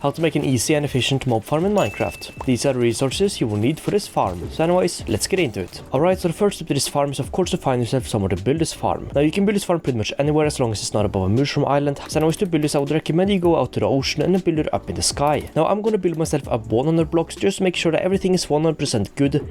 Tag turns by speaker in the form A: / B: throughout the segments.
A: How to make an easy and efficient mob farm in Minecraft. These are the resources you will need for this farm. So anyways, let's get into it. Alright, so the first step to this farm is of course to find yourself somewhere to build this farm. Now you can build this farm pretty much anywhere as long as it's not above a mushroom island. So anyways, to build this I would recommend you go out to the ocean and then build it up in the sky. Now I'm gonna build myself up 100 blocks just to make sure that everything is 100% good.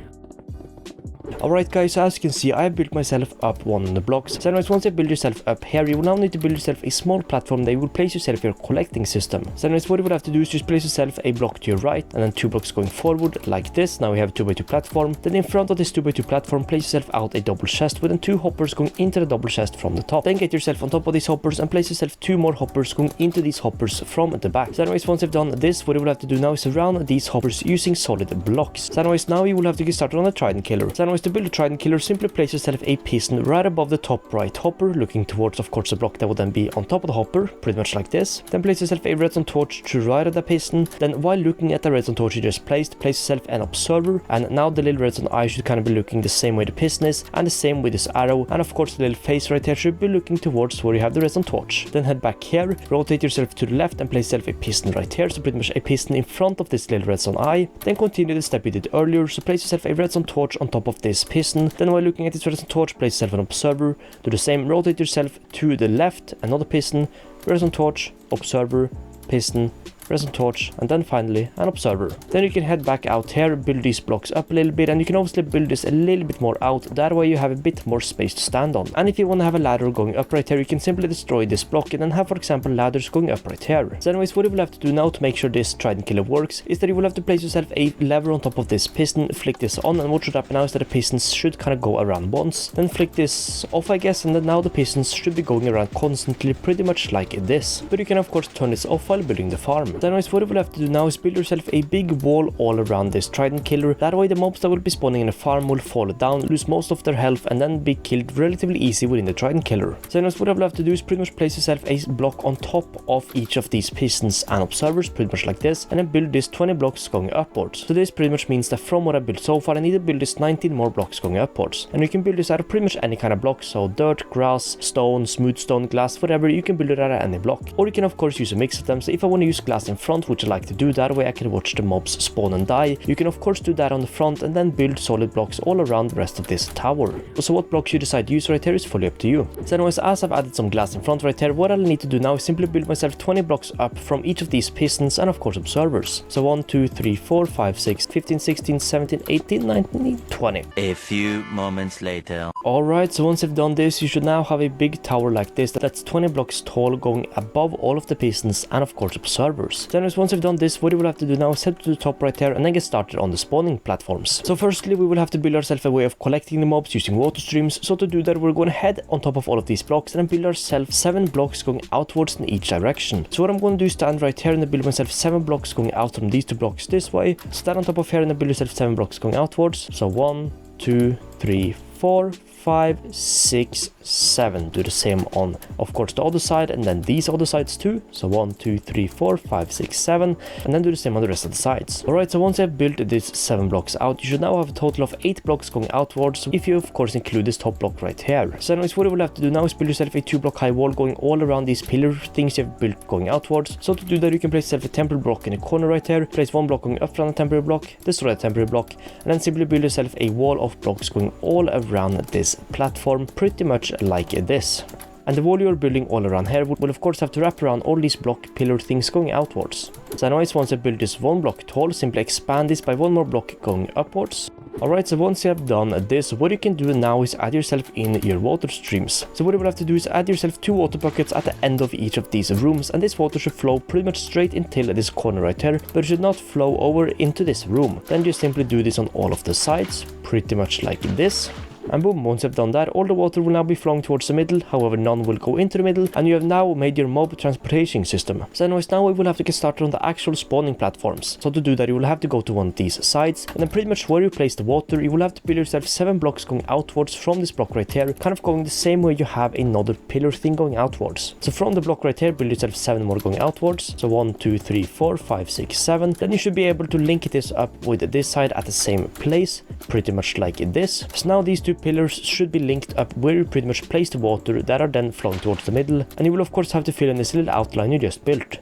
A: Alright guys, so as you can see, I built myself up 100 blocks. So anyways, once you build yourself up here, you will now need to build yourself a small platform that you will place yourself your collecting system. So anyways, what you will have to do is just place yourself a block to your right and then 2 blocks going forward like this. Now we have a 2x2 platform. Then in front of this 2x2 platform, place yourself out a double chest with then 2 hoppers going into the double chest from the top. Then get yourself on top of these hoppers and place yourself 2 more hoppers going into these hoppers from the back. So anyways, once you've done this, what you will have to do now is surround these hoppers using solid blocks. So anyways, now you will have to get started on a trident killer. So anyways, to build a trident killer, simply place yourself a piston right above the top right hopper, looking towards of course the block that will then be on top of the hopper, pretty much like this. Then place yourself a redstone torch to right of the piston. Then while looking at the redstone torch you just placed, place yourself an observer, and now the little redstone eye should kind of be looking the same way the piston is, and the same with this arrow, and of course the little face right here should be looking towards where you have the redstone torch. Then head back here, rotate yourself to the left and place yourself a piston right here, so pretty much a piston in front of this little redstone eye. Then continue the step you did earlier, so place yourself a redstone torch on top of this piston. Then while looking at this redstone torch, place yourself an observer, do the same, rotate yourself to the left, another piston, redstone torch, observer, piston, redstone torch, and then finally an observer. Then you can head back out here, build these blocks up a little bit, and you can obviously build this a little bit more out, that way you have a bit more space to stand on. And if you want to have a ladder going up right here, you can simply destroy this block and then have, for example, ladders going up right here. So anyways, what you will have to do now to make sure this trident killer works is that you will have to place yourself a lever on top of this piston, flick this on, and what should happen now is that the pistons should kind of go around once, then flick this off I guess, and then now the pistons should be going around constantly, pretty much like this. But you can of course turn this off while building the farm. So anyways, what you will have to do now is build yourself a big wall all around this trident killer, that way the mobs that will be spawning in the farm will fall down, lose most of their health, and then be killed relatively easy within the trident killer. So anyways, what I will have to do is pretty much place yourself a block on top of each of these pistons and observers, pretty much like this, and then build this 20 blocks going upwards. So this pretty much means that from what I built so far, I need to build this 19 more blocks going upwards. And you can build this out of pretty much any kind of block, so dirt, grass, stone, smooth stone, glass, whatever, you can build it out of any block. Or you can of course use a mix of them, so if I want to use glass in front, which I like to do, that way I can watch the mobs spawn and die, you can of course do that on the front and then build solid blocks all around the rest of this tower. So what blocks you decide to use right here is fully up to you. So anyways, as I've added some glass in front right here, what I'll need to do now is simply build myself 20 blocks up from each of these pistons and of course observers. So 1, 2, 3, 4, 5, 6, 15, 16, 17, 18, 19, 20.
B: A few moments later.
A: Alright, so once you've done this, you should now have a big tower like this that's 20 blocks tall, going above all of the pistons and of course observers. So anyways, once you've done this, what you will have to do now is head to the top right here and then get started on the spawning platforms. So firstly, we will have to build ourselves a way of collecting the mobs using water streams. So to do that, we're going to head on top of all of these blocks and then build ourselves 7 blocks going outwards in each direction. So what I'm going to do is stand right here and then build myself 7 blocks going out from these 2 blocks this way. Stand on top of here and then build yourself 7 blocks going outwards. So 1, 2, 3, 4, 5, 6, 7. Do the same on of course the other side and then these other sides too. So 1, 2, 3, 4, 5, 6, 7, and then do the same on the rest of the sides. Alright, so once I've built these 7 blocks out, you should now have a total of 8 blocks going outwards, if you of course include this top block right here. So anyways, what you will have to do now is build yourself a 2 block high wall going all around these pillar things you've built going outwards. So to do that, you can place yourself a temporary block in the corner right here, place 1 block going up from the temporary block, destroy the temporary block, and then simply build yourself a wall of blocks going all around this platform, pretty much like this. And the wall you're building all around here will of course have to wrap around all these block pillar things going outwards. So anyways, once I build this 1 block tall, simply expand this by 1 more block going upwards. Alright, so once you have done this, what you can do now is add yourself in your water streams. So what you will have to do is add yourself 2 water buckets at the end of each of these rooms, and this water should flow pretty much straight until this corner right here, but it should not flow over into this room. Then just simply do this on all of the sides, pretty much like this. And boom, once you've done that, all the water will now be flowing towards the middle, however none will go into the middle, and you have now made your mob transportation system. So anyways, now we will have to get started on the actual spawning platforms. So to do that, you will have to go to one of these sides, and then pretty much where you place the water, you will have to build yourself 7 blocks going outwards from this block right here, kind of going the same way you have another pillar thing going outwards. So from the block right here, build yourself 7 more going outwards. So 1, 2, 3, 4, 5, 6, 7. Then you should be able to link this up with this side at the same place, pretty much like this. So now these 2 2 pillars should be linked up where you pretty much place the water that are then flowing towards the middle, and you will of course have to fill in this little outline you just built.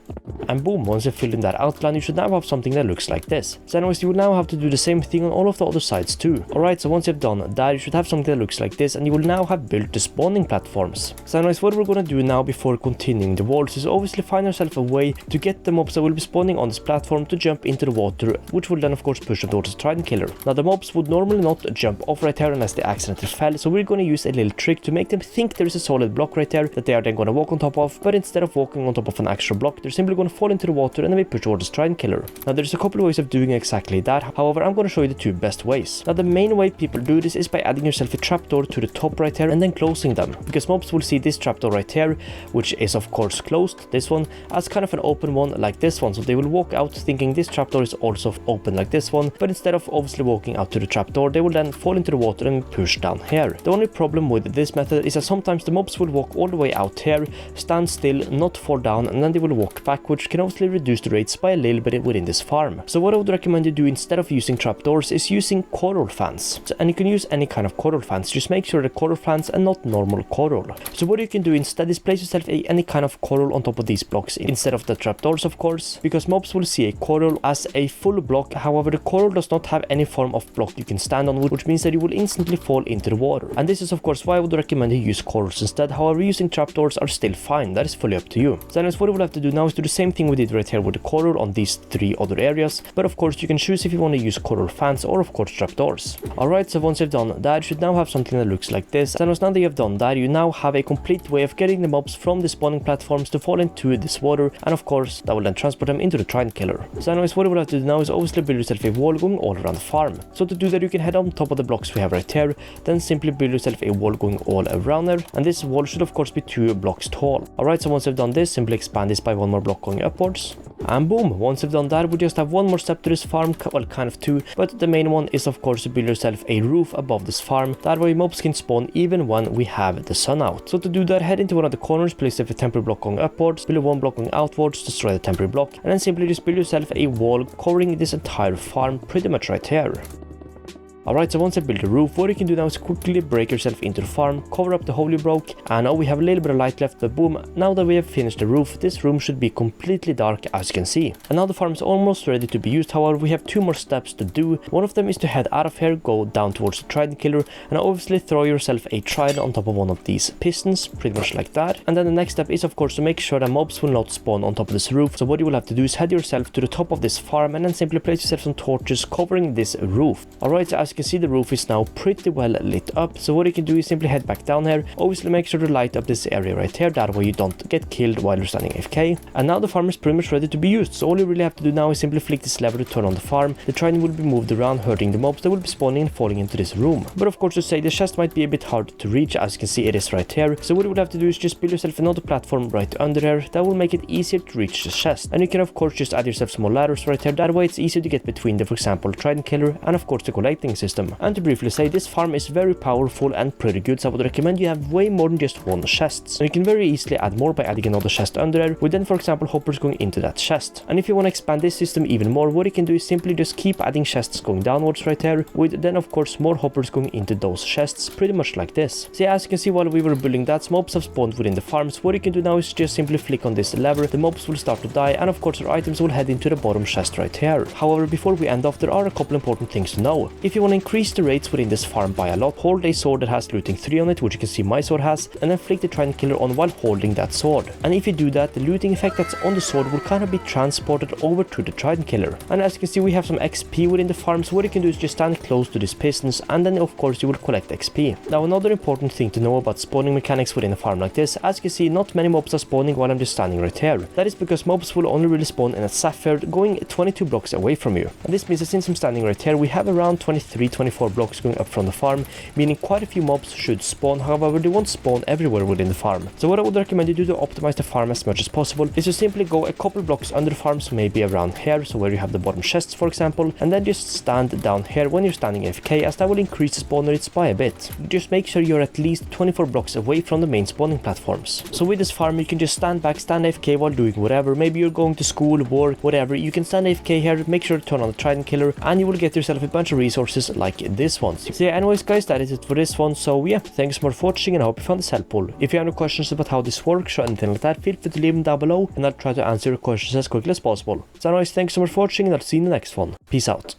A: And boom, once you fill in that outline, you should now have something that looks like this. So anyways, you will now have to do the same thing on all of the other sides too. Alright, so once you've done that, you should have something that looks like this, and you will now have built the spawning platforms. So anyways, what we're gonna do now before continuing the walls is obviously find yourself a way to get the mobs that will be spawning on this platform to jump into the water, which will then of course push them towards the trident killer. Now the mobs would normally not jump off right here unless they accidentally fell, so we're gonna use a little trick to make them think there is a solid block right there that they are then gonna walk on top of, but instead of walking on top of an actual block, they're simply gonna fall into the water and then be pushed towards the trident killer. Now there's a couple of ways of doing exactly that, however I'm gonna show you the 2 best ways. Now the main way people do this is by adding yourself a trapdoor to the top right here and then closing them, because mobs will see this trapdoor right here, which is of course closed, this one, as kind of an open one like this one, so they will walk out thinking this trapdoor is also open like this one, but instead of obviously walking out to the trapdoor, they will then fall into the water and push down here. The only problem with this method is that sometimes the mobs will walk all the way out here, stand still, not fall down, and then they will walk back, which can obviously reduce the rates by a little bit within this farm. So what I would recommend you do instead of using trapdoors is using coral fans. And you can use any kind of coral fans, just make sure they're coral fans and not normal coral. So what you can do instead is place yourself any kind of coral on top of these blocks instead of the trapdoors, of course, because mobs will see a coral as a full block. However, the coral does not have any form of block you can stand on, which means that you will instantly fall into the water. And this is of course why I would recommend you use corals instead. However, using trapdoors are still fine, that is fully up to you. So anyways, what you will have to do now is do the same thing we did right here with the coral on these 3 other areas, but of course you can choose if you want to use coral fans or of course trapdoors. Alright, so once you've done that, you should now have something that looks like this. And now that you've done that, you now have a complete way of getting the mobs from the spawning platforms to fall into this water, and of course that will then transport them into the trident killer. So anyways, what you will have to do now is obviously build yourself a wall going all around the farm. So to do that, you can head on top of the blocks we have right here, then simply build yourself a wall going all around there, and this wall should of course be 2 blocks tall. Alright, so once you've done this, simply expand this by 1 more block going upwards. And boom, once you've done that, we just have 1 more step to this farm, well kind of 2, but the main one is of course to build yourself a roof above this farm, that way mobs can spawn even when we have the sun out. So to do that, head into one of the corners, place yourself a temporary block going upwards, build 1 block going outwards, destroy the temporary block, and then simply just build yourself a wall covering this entire farm pretty much right here. Alright, so once I build the roof, what you can do now is quickly break yourself into the farm, cover up the hole you broke, and now we have a little bit of light left, but boom, now that we have finished the roof, this room should be completely dark as you can see. And now the farm is almost ready to be used, however we have 2 more steps to do. One of them is to head out of here, go down towards the trident killer, and obviously throw yourself a trident on top of one of these pistons, pretty much like that. And then the next step is of course to make sure that mobs will not spawn on top of this roof, so what you will have to do is head yourself to the top of this farm and then simply place yourself some torches covering this roof. Alright, so as you can see, the roof is now pretty well lit up, so what you can do is simply head back down here, obviously make sure to light up this area right here, that way you don't get killed while you're standing AFK. And now the farm is pretty much ready to be used, so all you really have to do now is simply flick this lever to turn on the farm. The trident will be moved around, hurting the mobs that will be spawning and falling into this room. But of course, to say the chest might be a bit hard to reach, as you can see it is right here, so what you would have to do is just build yourself another platform right under here, that will make it easier to reach the chest. And you can of course just add yourself some more ladders right here, that way it's easier to get between the, for example, trident killer and of course the collecting system. And to briefly say, this farm is very powerful and pretty good, so I would recommend you have way more than just 1 chest. So you can very easily add more by adding another chest under there, with then for example hoppers going into that chest. And if you want to expand this system even more, what you can do is simply just keep adding chests going downwards right here, with then of course more hoppers going into those chests, pretty much like this. So yeah, as you can see, while we were building that, mobs have spawned within the farms. What you can do now is just simply flick on this lever, the mobs will start to die, and of course our items will head into the bottom chest right here. However, before we end off, there are a couple important things to know. If you want to increase the rates within this farm by a lot, hold a sword that has looting 3 on it, which you can see my sword has, and then flick the trident killer on while holding that sword. And if you do that, the looting effect that's on the sword will kind of be transported over to the trident killer. And as you can see, we have some XP within the farm, so what you can do is just stand close to these pistons, and then of course you will collect XP. Now another important thing to know about spawning mechanics within a farm like this, as you can see, not many mobs are spawning while I'm just standing right here. That is because mobs will only really spawn in a sapphire going 22 blocks away from you. And this means that since I'm standing right here, we have around 23-24 blocks going up from the farm, meaning quite a few mobs should spawn. However, they won't spawn everywhere within the farm. So what I would recommend you do to optimize the farm as much as possible is to simply go a couple blocks under the farm, so maybe around here, so where you have the bottom chests for example, and then just stand down here when you're standing AFK, as that will increase the spawn rates by a bit. Just make sure you're at least 24 blocks away from the main spawning platforms. So with this farm, you can just stand back, stand AFK while doing whatever. Maybe you're going to school, work, whatever. You can stand AFK here, make sure to turn on the trident killer, and you will get yourself a bunch of resources just like this one. So yeah, anyways guys, that is it for this one. So yeah, thanks so much for watching and I hope you found this helpful. If you have any questions about how this works or anything like that, feel free to leave them down below and I'll try to answer your questions as quickly as possible. So anyways, thanks so much for watching and I'll see you in the next one. Peace out.